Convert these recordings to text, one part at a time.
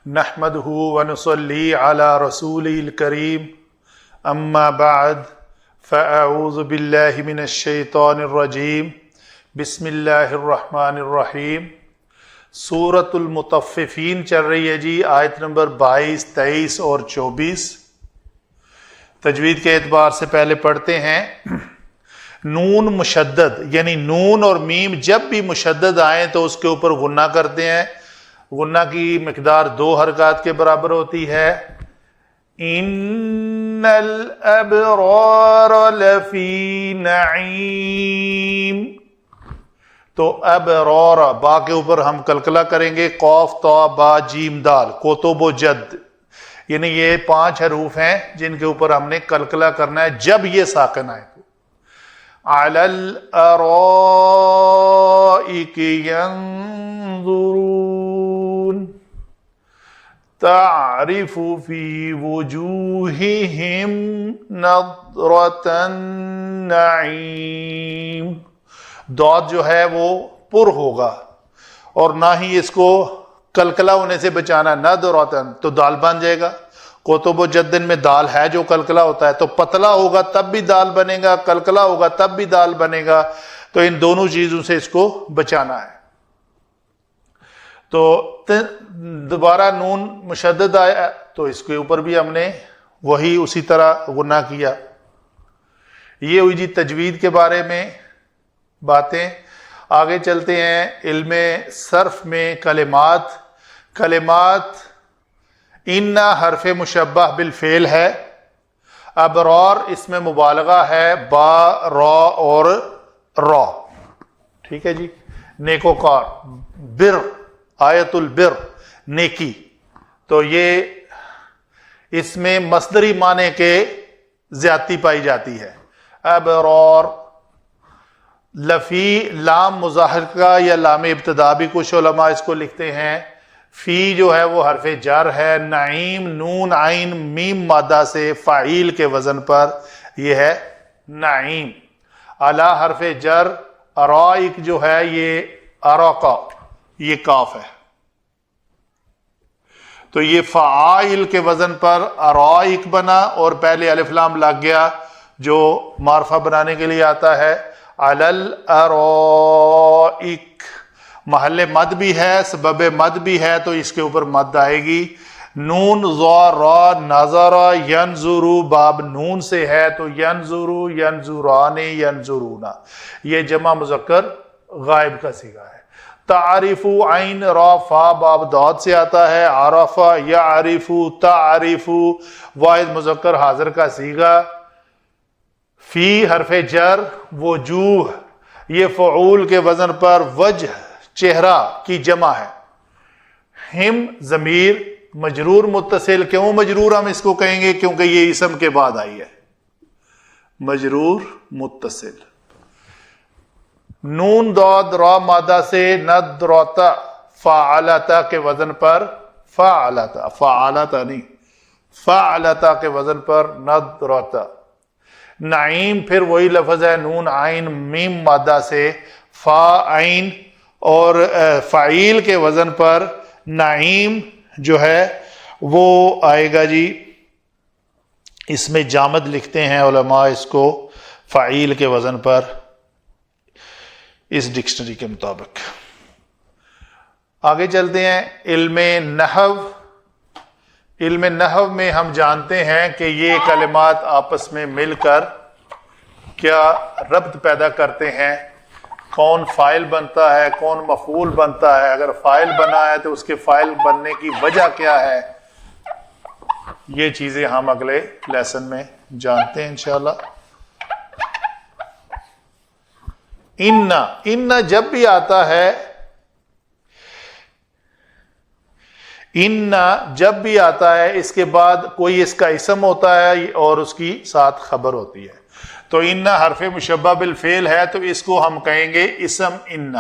نحمده ونصلي على رسوله الكريم اما بعد فاعوذ بالله من الشیطان الرجیم بسم اللہ الرحمن الرحیم۔ سورۃ المطففین چل رہی ہے جی، آیت نمبر 22، 23 اور 24۔ تجوید کے اعتبار سے پہلے پڑھتے ہیں۔ نون مشدد یعنی نون اور میم جب بھی مشدد آئیں تو اس کے اوپر غنہ کرتے ہیں۔ غنہ کی مقدار 2 حرکات کے برابر ہوتی ہے۔ ان الابرار لفی نعیم، تو ابرار با کے اوپر ہم کلکلہ کریں گے، قوف تا با جیم دال، کوتب و جد، یعنی یہ 5 حروف ہیں جن کے اوپر ہم نے کلکلہ کرنا ہے جب یہ ساکن آئے۔ علی الارائک ینظرون تعرف فی وجوہہم نضرۃ النعیم۔ داد جو ہے وہ پر ہوگا اور نہ ہی اس کو کلکلہ ہونے سے بچانا، نضرۃ تو دال بن جائے گا۔ کوتب و جدن میں دال ہے جو کلکلہ ہوتا ہے، تو پتلا ہوگا تب بھی دال بنے گا، کلکلہ ہوگا تب بھی دال بنے گا، تو ان دونوں چیزوں سے اس کو بچانا ہے۔ تو دوبارہ نون مشدد آیا تو اس کے اوپر بھی ہم نے وہی اسی طرح غنہ کیا۔ یہ ہوئی جی تجوید کے بارے میں باتیں۔ آگے چلتے ہیں علم صرف میں کلمات۔ ان حرف مشبہ بالفعل ہے، ابرار اس میں مبالغہ ہے، با را اور را، ٹھیک ہے جی۔ نیکوکار، بر آیت البر نیکی، تو یہ اس میں مصدری معنی کے زیادتی پائی جاتی ہے۔ ابرار، لفی لام مظاہرہ یا لام ابتدا بھی کچھ علماء اس کو لکھتے ہیں۔ فی جو ہے وہ حرف جر ہے، نعیم نون عین میم مادہ سے فاعل کے وزن پر یہ ہے نعیم۔ علی حرف جر، ارائک جو ہے یہ اراقا، یہ کاف ہے، تو یہ فاعل کے وزن پر ارائک بنا اور پہلے الف لام لگ گیا جو معرفہ بنانے کے لیے آتا ہے۔ علی الارائک، محل مد بھی ہے، سبب مد بھی ہے، تو اس کے اوپر مد آئے گی۔ نون ضا را نظر ینظرو، باب نون سے ہے تو ینظرو ینظران ینظرون، یہ جمع مذکر غائب کا صیغہ ہے۔ تعریف عین را فا، باب داد سے آتا ہے، عرف یعرف تعریف، واحد مذکر حاضر کا صیغہ۔ فی حرف جر، وجوہ یہ فعول کے وزن پر وجہ چہرہ کی جمع ہے۔ ہم ضمیر مجرور متصل، کیوں مجرور ہم اس کو کہیں گے؟ کیونکہ یہ اسم کے بعد آئی ہے، مجرور متصل۔ نون داد را مادہ سے ندرتا، فعلتا کے وزن پر فعلتا، فعلتا نہیں، فعلتا کے وزن پر ندرتا۔ نعیم پھر وہی لفظ ہے، نون عین میم مادہ سے فا عین اور فعیل کے وزن پر نعیم جو ہے وہ آئے گا جی، اس میں جامد لکھتے ہیں علماء اس کو فعیل کے وزن پر اس ڈکشنری کے مطابق۔ آگے چلتے ہیں علم نحو۔ علم نحو میں ہم جانتے ہیں کہ یہ کلمات آپس میں مل کر کیا ربط پیدا کرتے ہیں، کون فاعل بنتا ہے، کون مفعول بنتا ہے، اگر فاعل بنا ہے تو اس کے فاعل بننے کی وجہ کیا ہے، یہ چیزیں ہم اگلے لیسن میں جانتے ہیں انشاءاللہ۔ ان جب بھی آتا ہے، ان جب بھی آتا ہے اس کے بعد کوئی اس کا اسم ہوتا ہے اور اس کی ساتھ خبر ہوتی ہے، تو ان حرف مشبہ بالفعل ہے تو اس کو ہم کہیں گے اسم ان۔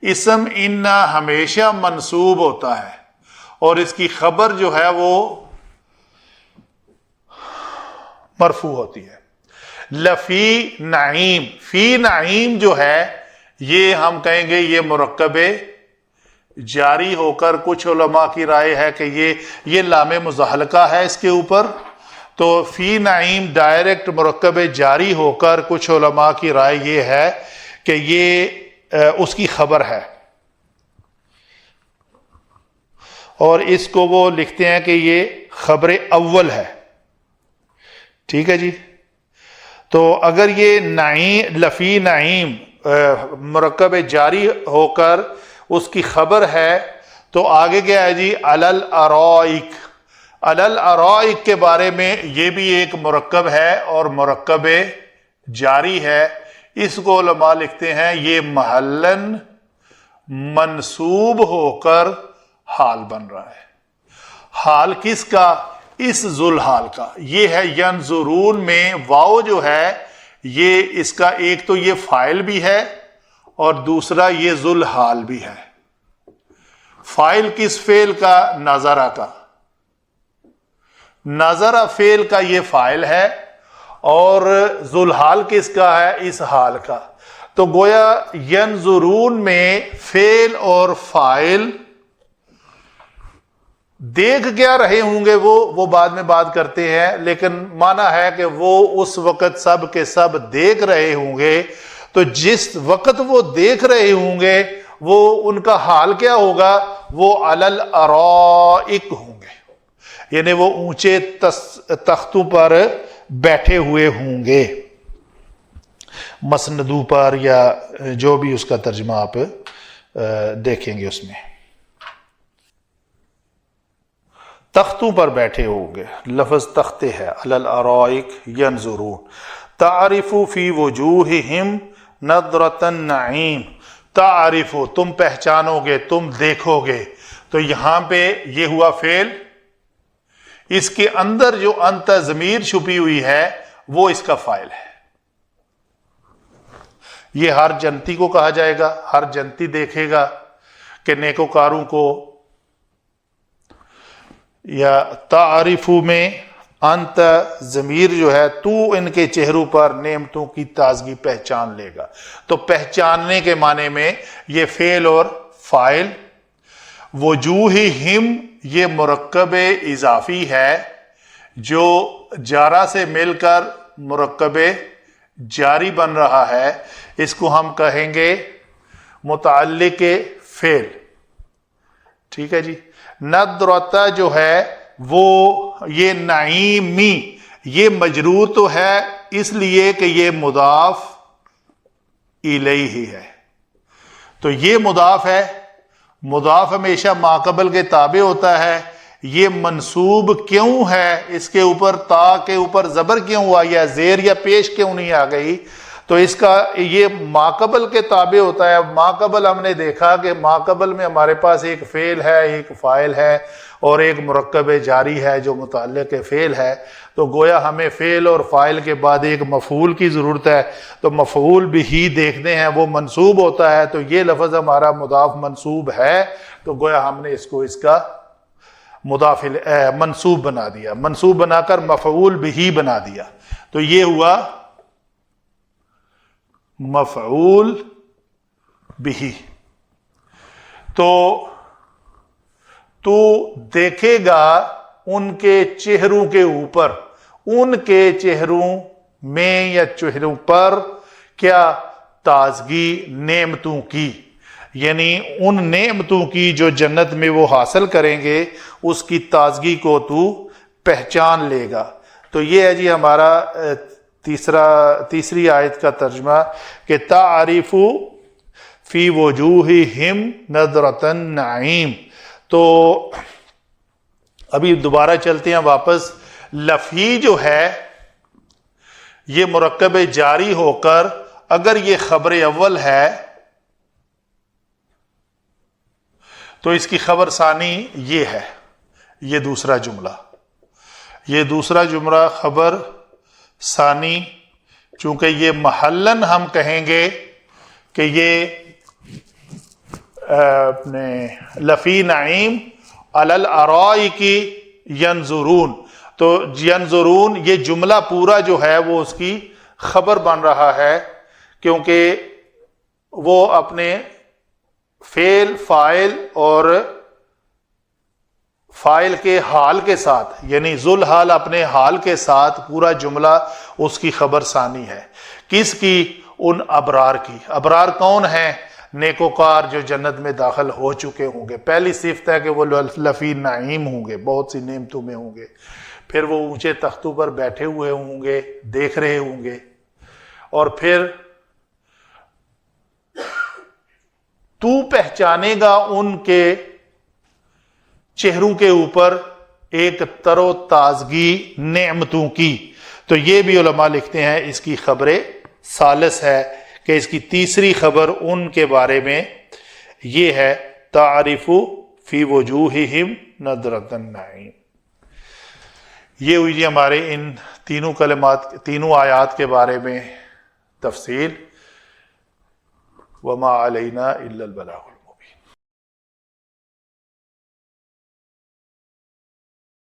اسم ان ہمیشہ منصوب ہوتا ہے اور اس کی خبر جو ہے وہ مرفوع ہوتی ہے۔ لفی نعیم، فی نعیم جو ہے یہ ہم کہیں گے یہ مرکب جاری ہو کر، کچھ علماء کی رائے ہے کہ یہ لام مزحلقہ ہے اس کے اوپر، تو فی نعیم ڈائریکٹ مرکب جاری ہو کر کچھ علماء کی رائے یہ ہے کہ یہ اس کی خبر ہے، اور اس کو وہ لکھتے ہیں کہ یہ خبر اول ہے. ٹھیک ہے جی. تو اگر یہ نعیم لفی نعیم مرکب جاری ہو کر اس کی خبر ہے تو آگے کیا ہے جی؟ علل ارائک. علل ارائک کے بارے میں یہ بھی ایک مرکب ہے اور مرکب جاری ہے. اس کو علماء لکھتے ہیں یہ محلن منصوب ہو کر حال بن رہا ہے. حال کس کا؟ اس ذوالحال کا. یہ ہے ینظرون میں واو جو ہے یہ اس کا ایک تو یہ فاعل بھی ہے اور دوسرا یہ ذوالحال بھی ہے. فاعل کس فعل کا؟ نظرہ کا. نظرہ فعل کا یہ فاعل ہے اور ذوالحال کس کا ہے؟ اس حال کا. تو گویا ینظرون میں فعل اور فاعل دیکھ کیا رہے ہوں گے وہ بعد میں بات کرتے ہیں، لیکن معنی ہے کہ وہ اس وقت سب کے سب دیکھ رہے ہوں گے. تو جس وقت وہ دیکھ رہے ہوں گے وہ ان کا حال کیا ہوگا؟ وہ علل ارائک ہوں گے، یعنی وہ اونچے تختوں پر بیٹھے ہوئے ہوں گے، مسندوں پر، یا جو بھی اس کا ترجمہ آپ دیکھیں گے اس میں تختوں پر بیٹھے ہوں گے. لفظ تختے ہے. علل ارائک ینظرون. تعرف فی وجوہہم نظرۃ النعیم. تعرف تم پہچانو گے، تم دیکھو گے. تو یہاں پہ یہ ہوا فعل، اس کے اندر جو انت ضمیر چھپی ہوئی ہے وہ اس کا فاعل ہے. یہ ہر جنتی کو کہا جائے گا، ہر جنتی دیکھے گا کہ نیکوکاروں کو. یا تعارف میں انت ضمیر جو ہے تو ان کے چہروں پر نعمتوں کی تازگی پہچان لے گا. تو پہچاننے کے معنی میں یہ فعل اور فاعل. وجوہہم یہ مرکب اضافی ہے جو جارا سے مل کر مرکب جاری بن رہا ہے. اس کو ہم کہیں گے متعلق فعل. ٹھیک ہے جی. نظرتا جو ہے وہ یہ نعیمی، یہ مجرور تو ہے اس لیے کہ یہ مضاف الیہ ہی ہے. تو یہ مضاف ہے، مضاف ہمیشہ ما قبل کے تابع ہوتا ہے. یہ منصوب کیوں ہے؟ اس کے اوپر تا کے اوپر زبر کیوں ہوا، یا زیر یا پیش کیوں نہیں آ گئی؟ تو اس کا یہ ما قبل کے تابع ہوتا ہے. ما قبل ہم نے دیکھا کہ ما قبل میں ہمارے پاس ایک فعل ہے، ایک فاعل ہے اور ایک مرکب جاری ہے جو متعلق فعل ہے. تو گویا ہمیں فعل اور فاعل کے بعد ایک مفعول کی ضرورت ہے. تو مفعول بھی دیکھتے ہیں وہ منصوب ہوتا ہے. تو یہ لفظ ہمارا مضاف منصوب ہے، تو گویا ہم نے اس کو اس کا مضاف منصوب بنا دیا، منصوب بنا کر مفعول بھی بنا دیا. تو یہ ہوا مفعول بھی. تو دیکھے گا ان کے چہروں کے اوپر، ان کے چہروں میں یا چہروں پر کیا؟ تازگی نعمتوں کی، یعنی ان نعمتوں کی جو جنت میں وہ حاصل کریں گے اس کی تازگی کو تو پہچان لے گا. تو یہ ہے جی ہمارا تیسری آیت کا ترجمہ کہ تعرف فی وجوہہم نظرۃ النعیم. تو ابھی دوبارہ چلتے ہیں واپس. لفی جو ہے یہ مرکب جاری ہو کر اگر یہ خبر اول ہے تو اس کی خبر ثانی یہ ہے، یہ دوسرا جملہ خبر ثانی. چونکہ یہ محلن ہم کہیں گے کہ یہ اپنے لفی نعیم علل ارائک ینظرون. تو ینظرون یہ جملہ پورا جو ہے وہ اس کی خبر بن رہا ہے، کیونکہ وہ اپنے فعل فاعل اور فاعل کے حال کے ساتھ، یعنی ذل حال اپنے حال کے ساتھ پورا جملہ اس کی خبر ثانی ہے. کس کی؟ ان ابرار کی. ابرار کون ہیں؟ نیکوکار جو جنت میں داخل ہو چکے ہوں گے. پہلی صفت ہے کہ وہ لفی نعیم ہوں گے، بہت سی نعمتوں میں ہوں گے. پھر وہ اونچے تختوں پر بیٹھے ہوئے ہوں گے، دیکھ رہے ہوں گے. اور پھر تو پہچانے گا ان کے چہروں کے اوپر ایک تر و تازگی نعمتوں کی. تو یہ بھی علماء لکھتے ہیں اس کی خبر ثالث ہے کہ اس کی تیسری خبر ان کے بارے میں یہ ہے تعرف فی وجوہہم نضرۃ النعیم. یہ ہوئی جی ہمارے ان تینوں کلمات، تینوں آیات کے بارے میں تفصیل. وما علینا الا البلاغ.